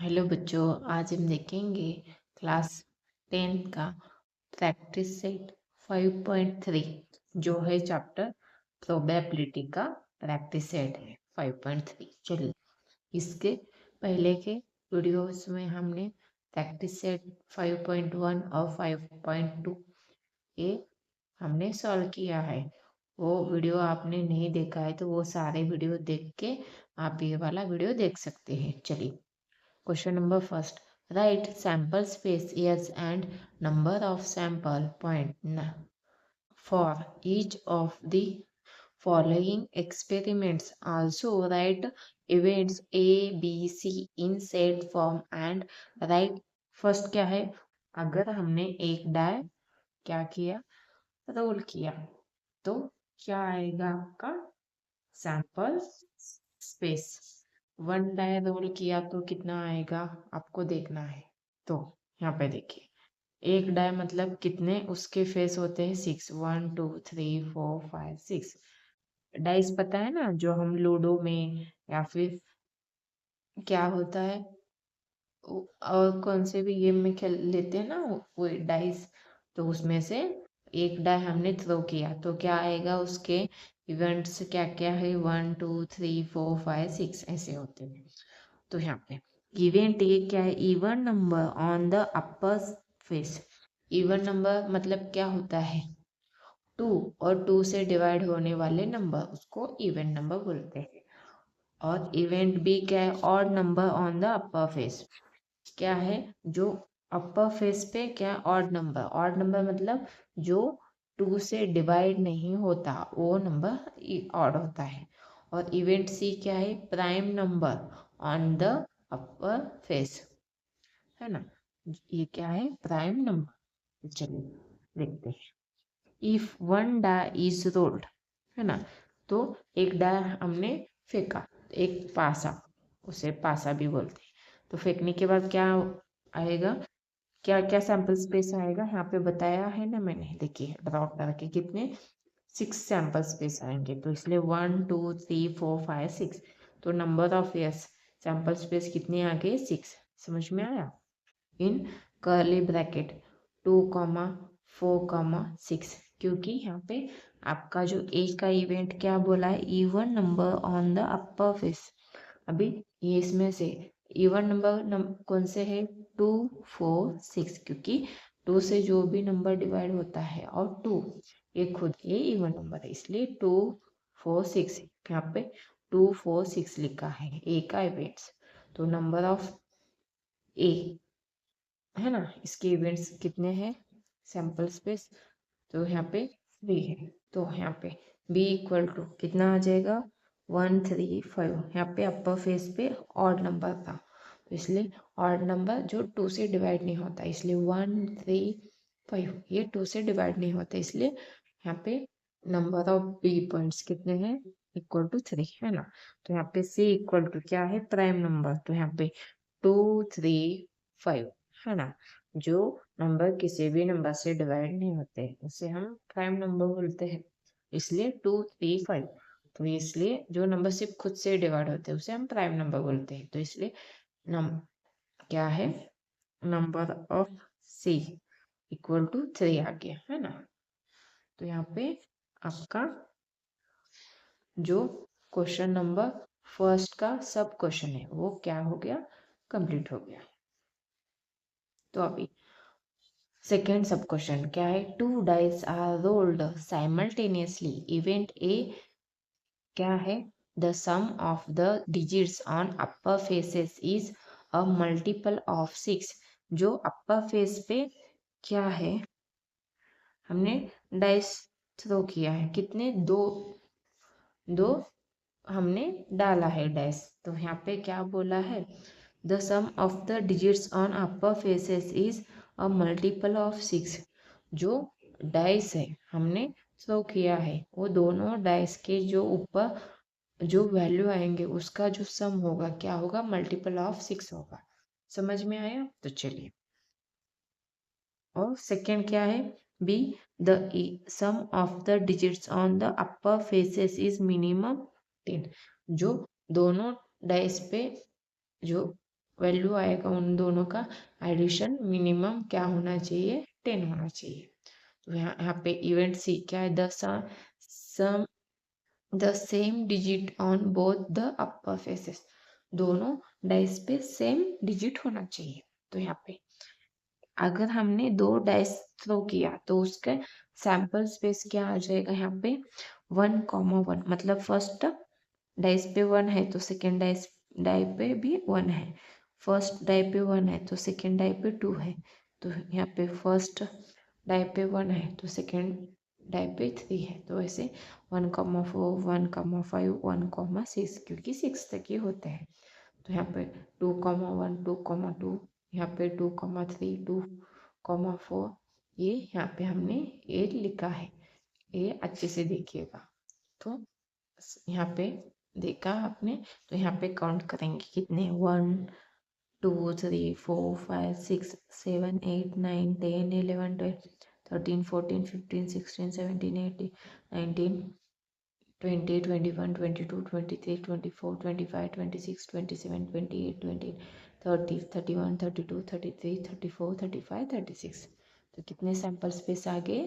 Hello बच्चों, आज हम देखेंगे क्लास 10 का प्रैक्टिस सेट 5.3 जो है चैप्टर प्रोबेबिलिटी का प्रैक्टिस सेट है 5.3। चलिए, इसके पहले के वीडियोस में हमने प्रैक्टिस सेट 5.1 और 5.2 ये हमने सॉल्व किया है। वो वीडियो आपने नहीं देखा है तो वो सारे वीडियो देख के आप ये वाला वीडियो देख सकते हैं। चलिए, question number first. Write sample space years and number of sample point for each of the following experiments. Also write events A, B, C in set form and write first क्या है। अगर हमने एक di क्या किया, role किया, तो क्या आएगा आपका sample space. One die roll किया तो कितना आएगा आपको देखना है। तो यहाँ पे देखिए, एक डाई मतलब कितने उसके फेस होते हैं, 6, 1 2 3 4 5 6 डाइस। पता है ना, जो हम लूडो में या फिर क्या होता है और कौन से भी गेम में खेल लेते हैं ना वो डाइस। तो उसमें से एक डाई हमने थ्रो किया तो क्या आएगा, उसके इवेंट्स क्या क्या है, 1 2 3 4 5 6 ऐसे होते हैं। तो यहाँ पे इवेंट ये क्या है, even number on the upper face. Even number मतलब क्या होता है, 2 और 2 से डिवाइड होने वाले नंबर उसको इवन नंबर बोलते हैं। और इवेंट भी क्या है, odd number on the upper face. क्या है, जो अपर फेस पे क्या, ऑड नंबर मतलब जो 2 से डिवाइड नहीं होता वो नंबर ऑड होता है। और इवेंट सी क्या है, prime number on the upper face, है ना। ये क्या है, प्राइम नंबर। चलिए देखते हैं। If one die is rolled, है ना, तो एक डाई हमने फेंका, एक पासा, उसे पासा भी बोलते हैं। तो फेंकने के बाद क्या आएगा, क्या क्या सैंपल स्पेस आएगा, यहाँ पे बताया है ना मैंने, देखिए ड्रॉ करके कितने 6 सैंपल स्पेस आएंगे। तो इसलिए 1 2 3 4 5 6, तो number of yes sample space कितने आ गए, 6। समझ में आया। इन कर्ली ब्रैकेट 2 4 6, क्योंकि यहाँ पे आपका जो ए का इवेंट क्या बोला है, even number on the upper face. अभी ये इसमें से इवन नंबर कौन से है, 2 4 6, क्योंकि 2 से जो भी नंबर डिवाइड होता है और 2 ये खुद ये इवन नंबर है, इसलिए 2 4 6 यहाँ पे 2 4 6 लिखा है ए का इवेंट्स। तो नंबर ऑफ ए, है ना, इसके इवेंट्स कितने हैं, सैंपल स्पेस, तो यहाँ पे 3 है। तो यहाँ पे बी इक्वल टू कितना आ जाएगा, 1 3 5। यहाँ पे अपर फेस पे ऑड नंबर था, तो इसलिए ऑड नंबर जो 2 से डिवाइड नहीं होता, इसलिए 1 3 5 ये 2 से डिवाइड नहीं होता, इसलिए यहाँ पे नंबर ऑफ बी पॉइंट्स कितने हैं, इक्वल टू 3, है ना। तो यहाँ पे सी इक्वल टू क्या है, प्राइम नंबर। तो यहाँ पे 2 3 5, है ना, जो नंबर किसी भी नंबर से डिवाइड नहीं होते उसे हम प्राइम नंबर बोलते हैं, इसलिए 2 3 5। तो इसलिए जो नंबर सिर्फ खुद से डिवाइड होते हैं उसे हम प्राइम नंबर बोलते हैं। तो इसलिए नम क्या है, number of C equal to 3 आ गया, है ना। तो यहाँ पे आपका जो क्वेश्चन नंबर फर्स्ट का सब क्वेश्चन है वो क्या हो गया, कंप्लीट हो गया। तो अभी सेकेंड सब क्वेश्चन क्या है, 2 dice are rolled simultaneously. Event A क्या है, the sum of the digits on upper faces is a multiple of 6। जो अपर फेस पे क्या है, हमने डाइस थ्रो किया है, कितने, दो दो हमने डाला है डाइस। तो यहाँ पे क्या बोला है, the sum of the digits on upper faces is a multiple of 6। जो डाइस है हमने थ्रो किया है वो दोनों डाइस के जो ऊपर जो वैल्यू आएंगे उसका जो सम होगा क्या होगा, मल्टीपल ऑफ 6 होगा। समझ में आया। तो चलिए, और सेकेंड क्या है, B the sum of the digits on the upper faces is minimum 10। जो दोनों डाइस पे जो वैल्यू आएगा उन दोनों का एडिशन मिनिमम क्या होना चाहिए, 10 होना चाहिए। तो यहाँ पे इवेंट सी क्या है, sum the same digit on both the upper faces, दोनों डाइस पे सेम डिजिट होना चाहिए। तो यहाँ पे अगर हमने 2 डाइस थ्रो किया तो उसका सैंपल स्पेस क्या आ जाएगा, यहाँ पे 1,1, मतलब फर्स्ट डाइस पे 1 है तो सेकेंड डाई पे भी 1 है, फर्स्ट डाई पे 1 है तो सेकेंड डाई पे 2 है। तो यहाँ पे फर्स्ट डाई पे 1 है तो सेकेंड डाई पे 3 है। तो ऐसे 1,4 1,5 1,6, क्योंकि 6 तक ही होते हैं। तो यहाँ पे 2,1 2,2, यहाँ पे 2,3 2,4, ये यहाँ पे हमने ए लिखा है, ये अच्छे से देखिएगा। तो यहाँ पे देखा आपने, तो यहाँ पे काउंट करेंगे कितने, 1 2 3 4 5 6 7 8 9 10 11 12 13 14 15 16 17 18 19 20 21 22 23 24 25 26 27 28 29 30 31 32 33 34 35 36। तो कितने सैंपल स्पेस आ गए,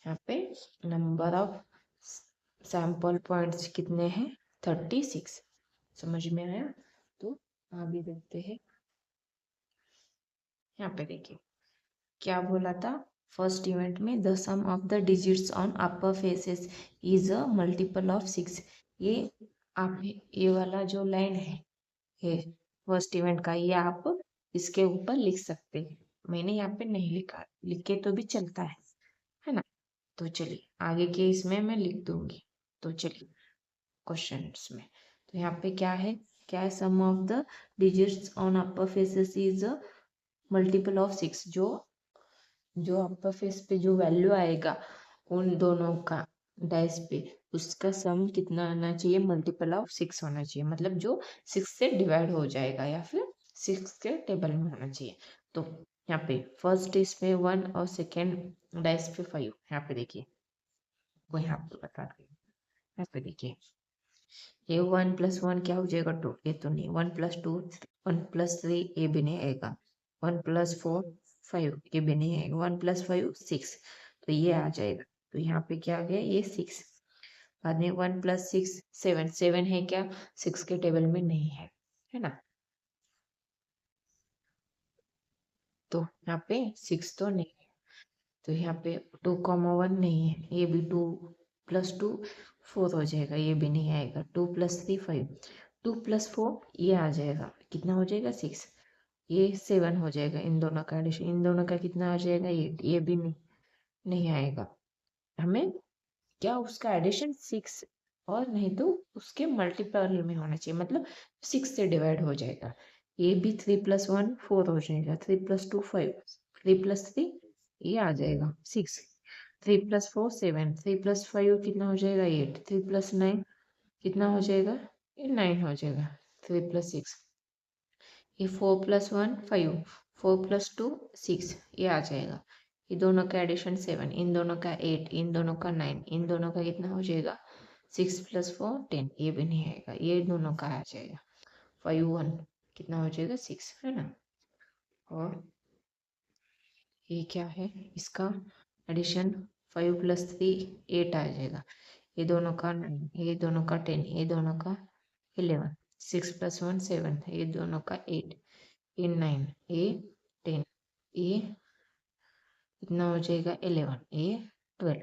यहाँ पे नंबर ऑफ सैंपल पॉइंट्स कितने हैं, 36। समझ में आया। तो आगे देखते हैं, यहाँ पे देखिए क्या बोला था, फर्स्ट इवेंट में the sum of the digits on upper faces is a multiple of 6। ये आप ये वाला जो लाइन है, ये फर्स्ट इवेंट का, ये आप इसके ऊपर लिख सकते हैं। मैंने यहाँ पे नहीं लिखा, लिख के तो भी चलता है ना। तो चलिए आगे के इसमें मैं लिख दूंगी। तो चलिए क्वेश्चंस में, तो यहाँ पे क्या है, sum of the digits on upper faces is a multiple of 6। जो अपर फेस पे जो वैल्यू आएगा उन दोनों का डाइस पे, उसका सम कितना आना चाहिए, मल्टीपल ऑफ 6 होना चाहिए, मतलब जो 6 से डिवाइड हो जाएगा या फिर 6 के टेबल में होना चाहिए। तो यहाँ पे फर्स्ट इसमें 1 और सेकेंड डाइस पे 5। यहाँ पे देखिए, वो यहाँ पे बता रही हूँ, यहाँ पे देखिए ये 1 + 1 क्या हो जाएगा, 2, ये तो नहीं, 1 + 2 1 + 3, ये भी नहीं आएगा, 1 + 4 5, ये भी नहीं आएगा, 1 + 5 6, तो ये आ जाएगा। तो यहाँ पे क्या आ गया, ये 6। बाद में 1 + 6 7, 7 है क्या, 6 के टेबल में नहीं है ना। तो यहाँ पे 6 तो नहीं है, तो यहाँ पे 2,1 नहीं है, ये भी 2 + 2 4 हो जाएगा, ये भी नहीं आएगा, 2 + 3 5, 2 + 4 ये आ जाएगा, कितना हो जाएगा 6, ये 7 हो जाएगा। इन दोनों का एडिशन, इन दोनों का कितना आ जाएगा 8, ये भी नहीं आएगा। हमें क्या उसका एडिशन 6 और नहीं तो उसके मल्टीपल में होना चाहिए, मतलब 6 से डिवाइड हो जाएगा। ये भी 3 + 1 4 हो जाएगा, 3 + 2 5, 3 + 3 ये आ जाएगा 6, 3 + 4 7, 3 + 5 कितना हो जाएगा 8, 3 + 9 कितना हो जाएगा, ये 9 हो जाएगा, 3 + 6 ये 4 + 1 5, 4 + 2 6, ये आ जाएगा। ये दोनों का एडिशन 7, इन दोनों का 8, इन दोनों का 9, इन दोनों का कितना हो जाएगा 6 + 4 10, ये भी नहीं आएगा, ये दोनों का आ जाएगा 5 1, कितना हो जाएगा 6, है ना। और ये क्या है, इसका एडिशन 5 + 3 8 आ जाएगा, ये दोनों का 9, ये दोनों का 10, ये दोनों का 11, 6 + 1 7, ये दोनों का 8, ये 9, ये 10, ये कितना हो जाएगा 11, ये 12,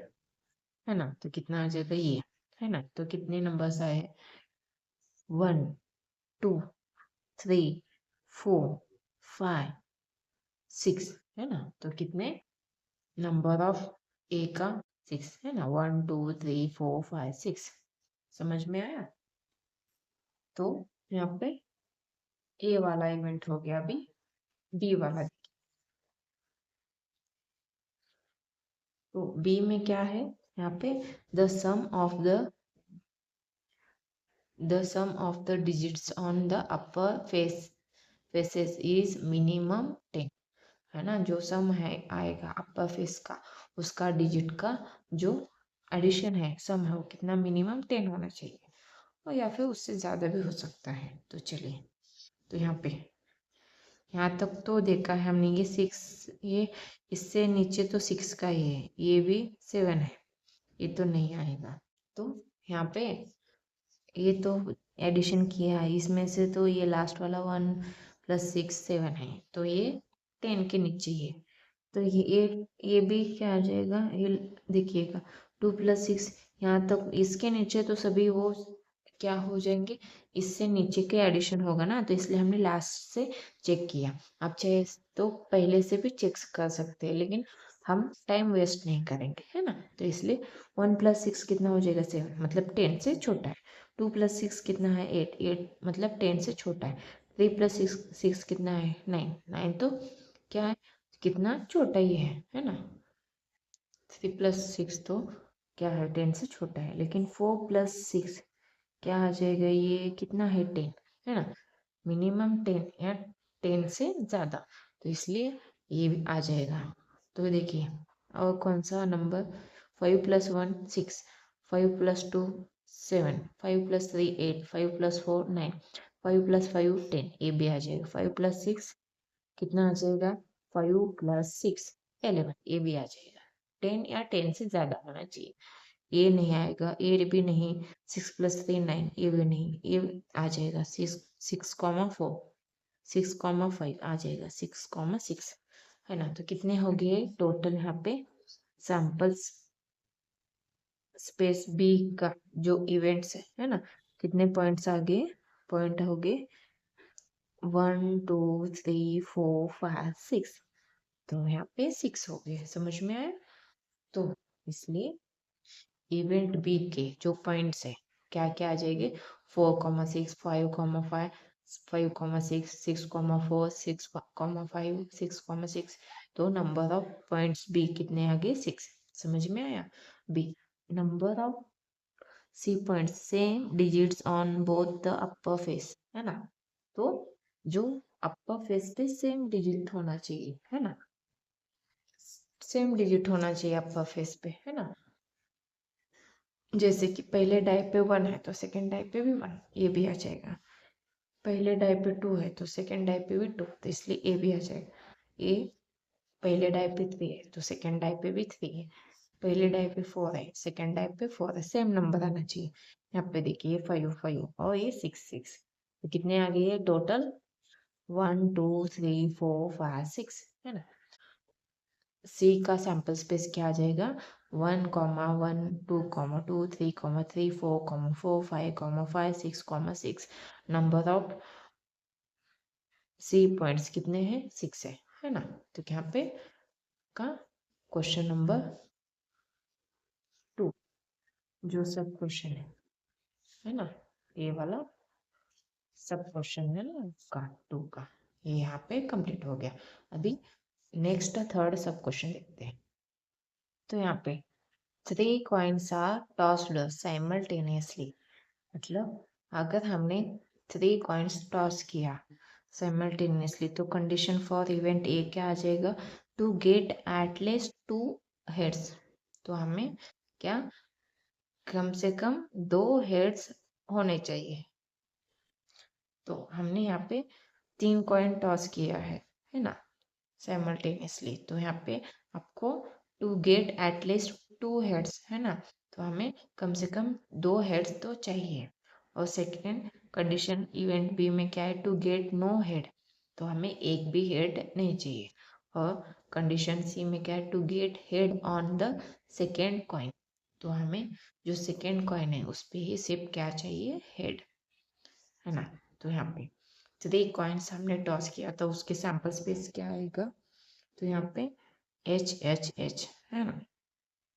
है ना। तो कितना आ जाएगा ये, है ना। तो कितने नंबर्स आए, 1 2 3 4 5 6, है ना। तो कितने नंबर ऑफ ए का 6, है ना, 1 2 3 4 5 6। समझ में आया। तो यहाँ पे ए वाला इवेंट हो गया, अभी बी वाला। तो बी में क्या है, यहाँ पे the sum of the digits on the upper faces is minimum 10, है ना। जो सम है आएगा अपर फेस का, उसका डिजिट का जो एडिशन है, सम है, वो कितना मिनिमम 10 होना चाहिए, और या फिर उससे ज़्यादा भी हो सकता है। तो चलिए, तो यहाँ पे यहाँ तक तो देखा है हमने, ये 6, ये इससे नीचे तो 6 का ही है, ये भी 7 है, ये तो नहीं आएगा। तो यहाँ पे ये तो एडिशन किया है, इसमें से तो ये लास्ट वाला 1 + 6 7 है, तो ये 10 के नीचे ही है। तो ये भी क्या आ जाएगा, ये देखिएगा 2 + 6, यहाँ तक इसके नीचे तो सभी वो क्या हो जाएंगे, इससे नीचे के एडिशन होगा ना, तो इसलिए हमने लास्ट से चेक किया। आप चाहे तो पहले से भी चेक कर सकते हैं, लेकिन हम टाइम वेस्ट नहीं करेंगे, है ना। तो इसलिए 1 + 6 कितना हो जाएगा 7, मतलब 10 से छोटा है। 2 + 6 कितना है 8, 8 मतलब 10 से छोटा है। 3 + 6 6 कितना है 9, 9 तो क्या है, कितना छोटा ही है ना। 3 + 6 तो क्या है 10 से छोटा है, लेकिन 4 + 6 क्या आ जाएगा, ये कितना है 10, है ना। मिनिमम 10 या 10 से ज़्यादा, तो इसलिए ये भी आ जाएगा। तो देखिए और कौन सा नंबर, 5 + 1 6, 5 + 2 7, 5 + 3 8, 5 + 4 9, 5 + 5 10, ये भी आ जाएगा। 5 + 6 कितना आ जाएगा, 5 + 6 11, ये भी आ जाएगा। 10 या 10 से ज़्यादा होना चाहिए, ये नहीं आएगा, ये भी नहीं। 6 + 3 9, ये भी नहीं, ये आ जाएगा 6 6,4, 6,5 आ जाएगा, 6,6, है ना। तो कितने हो गए टोटल यहाँ पे सैंपल्स स्पेस बी का जो इवेंट्स है ना, कितने पॉइंट्स आ गए, पॉइंट हो गए 1 2 3 4 5 6, तो यहाँ पे 6 हो गए, समझ में आया। तो इसलिए इवेंट बी के जो पॉइंट्स है क्या क्या आ जाएंगे, 4,6 5,5 5,6 6,4 6,5 6,6, तो नंबर ऑफ पॉइंट्स बी कितने आ गए 6, समझ में आया। B number of C points same digits on both the upper face, है ना। तो जो अपर फेस पे सेम डिजिट होना चाहिए, है ना, सेम डिजिट होना चाहिए अपर फेस पे, है ना। जैसे कि पहले डाई पे 1 है तो सेकेंड डाई पे भी 1, ये भी आ जाएगा। पहले डाई पे 2 है तो सेकेंड डाई पे भी 2, तो इसलिए ए भी आ जाएगा। ए पहले डाई पे 3 है तो सेकेंड डाई पे भी 3 है। पहले डाई पे 4 है, सेकेंड डाई पे 4 है, सेम नंबर आना चाहिए। यहाँ पे देखिए 5 5 और ये 6 6, तो कितने आ गए टोटल, 1 2 3 4 5 6, है ना। सी का सैंपल स्पेस क्या आ जाएगा, 1 1 2 2 3 3 4 4 5 5 6 6, नंबर ऑफ सी पॉइंट्स कितने हैं 6 है ना। तो यहाँ पे का क्वेश्चन नंबर 2 जो सब क्वेश्चन है ना, ये वाला सब क्वेश्चन है ना का 2 का, ये यहाँ पे कंप्लीट हो गया। अभी नेक्स्ट थर्ड सब क्वेश्चन देखते हैं। तो यहाँ पे 3 कॉइन्स आर टॉस्ड साइमल्टेनियसली, मतलब अगर हमने 3 कॉइन्स टॉस किया साइमल्टेनियसली, तो कंडीशन फॉर इवेंट ए क्या आ जाएगा, to get at least 2 heads, तो हमें क्या कम से कम 2 हेड्स होने चाहिए। तो हमने यहाँ पे 3 कॉइन टॉस किया है ना साइमल्टेनियसली, तो यहाँ पे आपको to get at least 2 heads, है ना, तो हमें कम से कम 2 हेड्स तो चाहिए। और सेकेंड कंडीशन इवेंट बी में क्या है, टू गेट नो हेड, तो हमें एक भी हेड नहीं चाहिए। और कंडीशन सी में क्या है, to get head on the second coin, तो हमें जो सेकेंड कॉइन है उस पर ही सिर्फ क्या चाहिए, हेड, है ना। तो यहाँ पे 3 कॉइन्स हमने टॉस किया तो उसके सैंपल स्पेस क्या आएगा, तो यहाँ पे एच एच एच, है ना।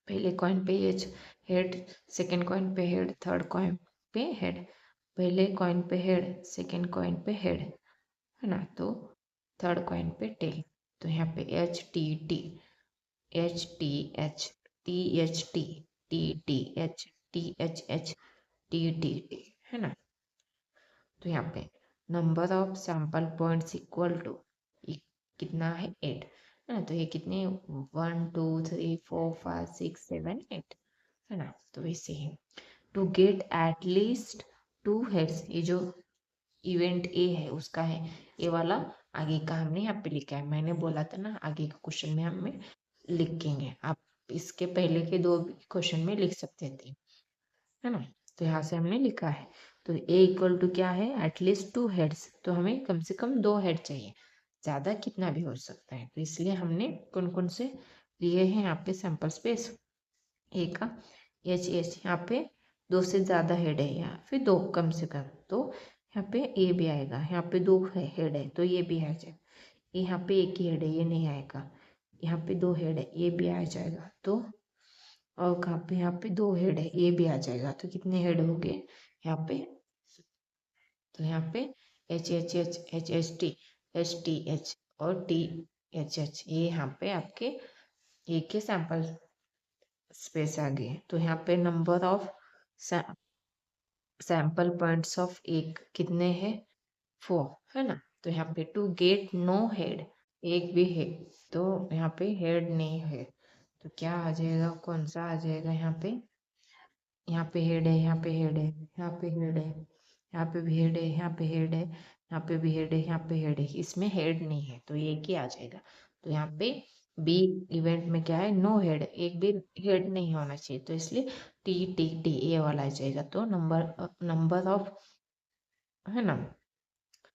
पहले कॉइन पे एच हेड, सेकेंड कॉइन पे हेड, थर्ड कॉइन पे हेड, पहले कॉइन पे हेड, सेकेंड कॉइन पे हेड, है ना। तो थर्ड कॉइन पे टेल, तो यहाँ पे H T T, H T H, T H T, T T H, T H H, T T T, है ना। तो यहाँ पे number of sample points equal to कितना है 8, है ना। तो ये कितने 1 2 3 4 5 6 7 8, है ना। तो वैसे ही to get at least 2 heads, ये जो इवेंट ए है उसका है, ये वाला आगे का हमने यहाँ पे लिखा है। मैंने बोला था ना आगे के क्वेश्चन में हमें लिखेंगे, आप इसके पहले के 2 क्वेश्चन में लिख सकते थे, है ना। तो यहाँ से हमने लिखा है। तो ए इक्वल टू क्या है, एटलीस्ट 2 हेड्स, तो हमें कम से कम 2 हेड चाहिए, ज़्यादा कितना भी हो सकता है। तो इसलिए हमने कौन कौन से लिए हैं यहाँ पे सैंपल स्पेस। ए का एच एच, यहाँ पे 2 से ज़्यादा हेड है या फिर 2 कम से कम, तो यहाँ पे ए भी आएगा। यहाँ पे 2 हेड है तो ये भी आ जाएगा। यहाँ पे एक ही हेड है, ये नहीं आएगा। यहाँ पे 2 हेड है, ये भी आ जाएगा। तो और कहाँ पे, यहाँ पे 2 हेड है, ये भी आ जाएगा। तो कितने हेड हो गए यहाँ पे, तो यहाँ पे H H H H H T H और टी एच एच, ये यहाँ पे आपके एक के सैंपल स्पेस आ गए। तो यहाँ पे number of sample points of एक कितने हैं, 4, है ना। तो यहाँ पे टू गेट नो हेड, एक भी है, तो यहाँ पे हेड नहीं है, तो क्या आ जाएगा, कौन सा आ जाएगा यहाँ पे। यहाँ पे हेड है, यहाँ पे हेड है, यहाँ पे हेड है, यहाँ पे भी हेड है, यहाँ पे हेड है, यहाँ पे भी हेड है, यहाँ पे हेड है, इसमें हेड नहीं है, तो ये क्या आ जाएगा। तो यहाँ पे बी इवेंट में क्या है, नो हेड, एक भी हेड नहीं होना चाहिए, तो इसलिए टी टी टी ये वाला आ जाएगा। तो नंबर ऑफ, है ना,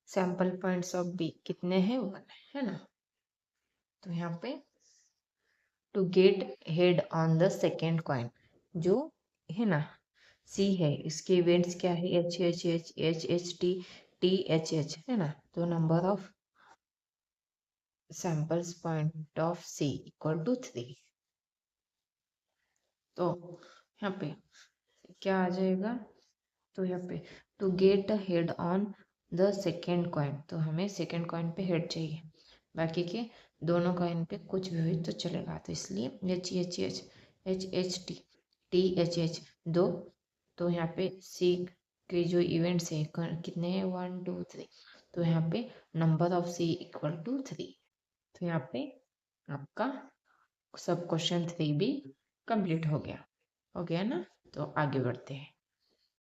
सैंपल पॉइंट्स ऑफ बी कितने हैं, 1, है ना। तो यहाँ पे to get head on the second coin, जो है ना सी है, इसके इवेंट्स क्या है, H H H H H T T H H, है ना। तो number of samples point of C equal to 3। तो यहाँ पे क्या आ जाएगा, तो यहाँ पे to get a head on the second coin, तो हमें सेकेंड कॉइन पे हेड चाहिए, बाकी के दोनों कॉइन पे कुछ भी हो तो चलेगा। तो इसलिए H H H H H T T H H 2, तो यहाँ पे सी के जो इवेंट्स है कितने हैं, 1 2 3, तो यहाँ पे number of C equal to 3। तो यहाँ पे आपका सब क्वेश्चन 3 भी कंप्लीट हो गया ना। तो आगे बढ़ते हैं।